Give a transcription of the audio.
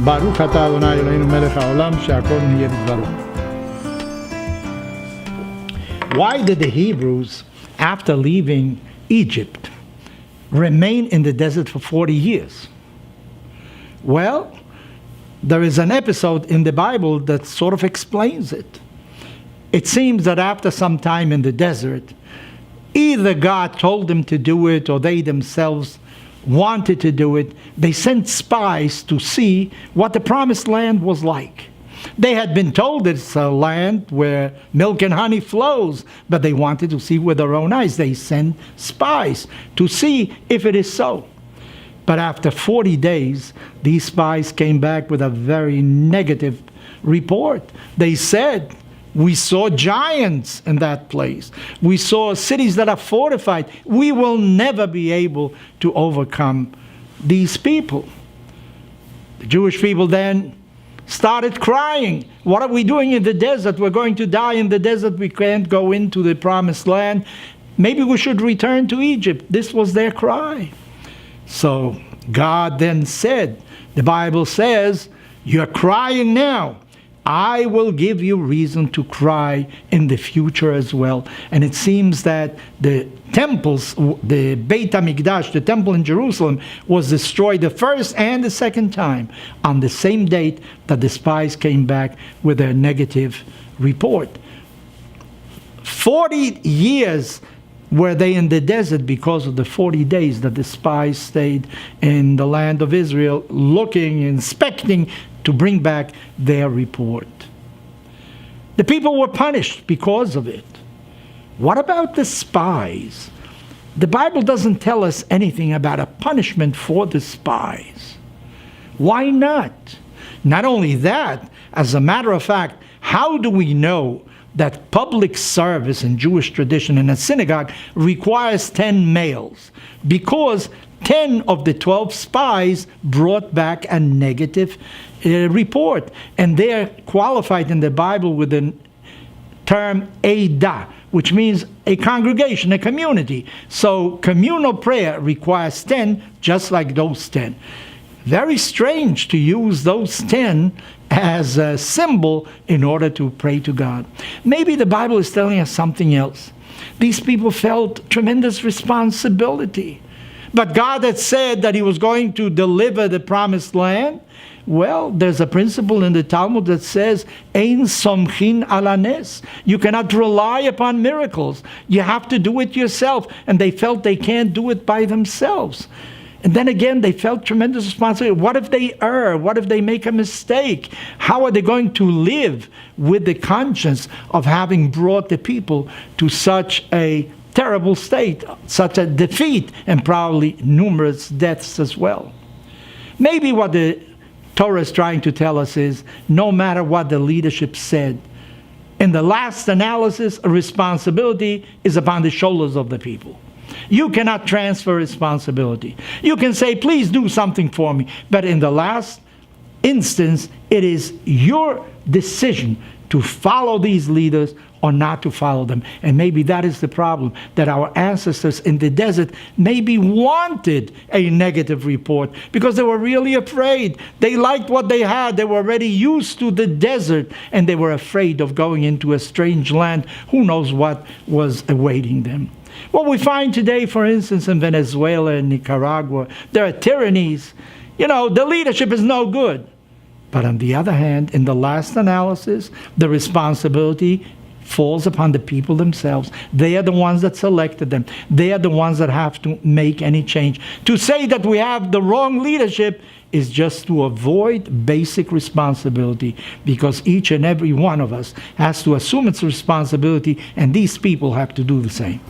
ברוך אתה אדוני אלוהינו מלך העולם שהכל נהיה בדברו. Why did the Hebrews, after leaving Egypt, remain in the desert for 40 years? Well, there is an episode in the Bible that sort of explains it. It seems that after some time in the desert, either God told them to do it or they themselves wanted to do it. They sent spies to see what the promised land was like. They had been told it's a land where milk and honey flows, but they wanted to see with their own eyes. They sent spies to see if it is so. But after 40 days, these spies came back with a very negative report. They said, we saw giants in that place. We saw cities that are fortified. We will never be able to overcome these people. The Jewish people then started crying. What are we doing in the desert? We're going to die in the desert. We can't go into the promised land. Maybe we should return to Egypt. This was their cry. So God then said, the Bible says, you're crying now. I will give you reason to cry in the future as well. And it seems that the temples, the Beit HaMikdash, the temple in Jerusalem, was destroyed the first and the second time on the same date that the spies came back with their negative report. 40 years were they in the desert because of the 40 days that the spies stayed in the land of Israel, looking, inspecting, to bring back their report. The people were punished because of it. What about the spies? The Bible doesn't tell us anything about a punishment for the spies. Why not? Not only that, as a matter of fact, how do we know that public service in Jewish tradition in a synagogue requires 10 males? Because 10 of the 12 spies brought back a negative report. And they are qualified in the Bible with the term Eidah, which means a congregation, a community. So communal prayer requires 10, just like those 10. Very strange to use those 10 as a symbol in order to pray to God. Maybe the Bible is telling us something else. These people felt tremendous responsibility. But God had said that He was going to deliver the promised land. Well, there's a principle in the Talmud that says, Ein somchin ala nes. You cannot rely upon miracles. You have to do it yourself. And they felt they can't do it by themselves. And then again, they felt tremendous responsibility. What if they err? What if they make a mistake? How are they going to live with the conscience of having brought the people to such a terrible state, such a defeat, and probably numerous deaths as well? Maybe what the Torah is trying to tell us is, no matter what the leadership said, in the last analysis, responsibility is upon the shoulders of the people. You cannot transfer responsibility. You can say, please do something for me. But in the last instance, it is your decision to follow these leaders or not to follow them. And maybe that is the problem, that our ancestors in the desert maybe wanted a negative report because they were really afraid. They liked what they had. They were already used to the desert, and they were afraid of going into a strange land. Who knows what was awaiting them? What we find today, for instance, in Venezuela and Nicaragua, there are tyrannies. You know, the leadership is no good. But on the other hand, in the last analysis, the responsibility falls upon the people themselves. They are the ones that selected them. They are the ones that have to make any change. To say that we have the wrong leadership is just to avoid basic responsibility, because each and every one of us has to assume its responsibility, and these people have to do the same.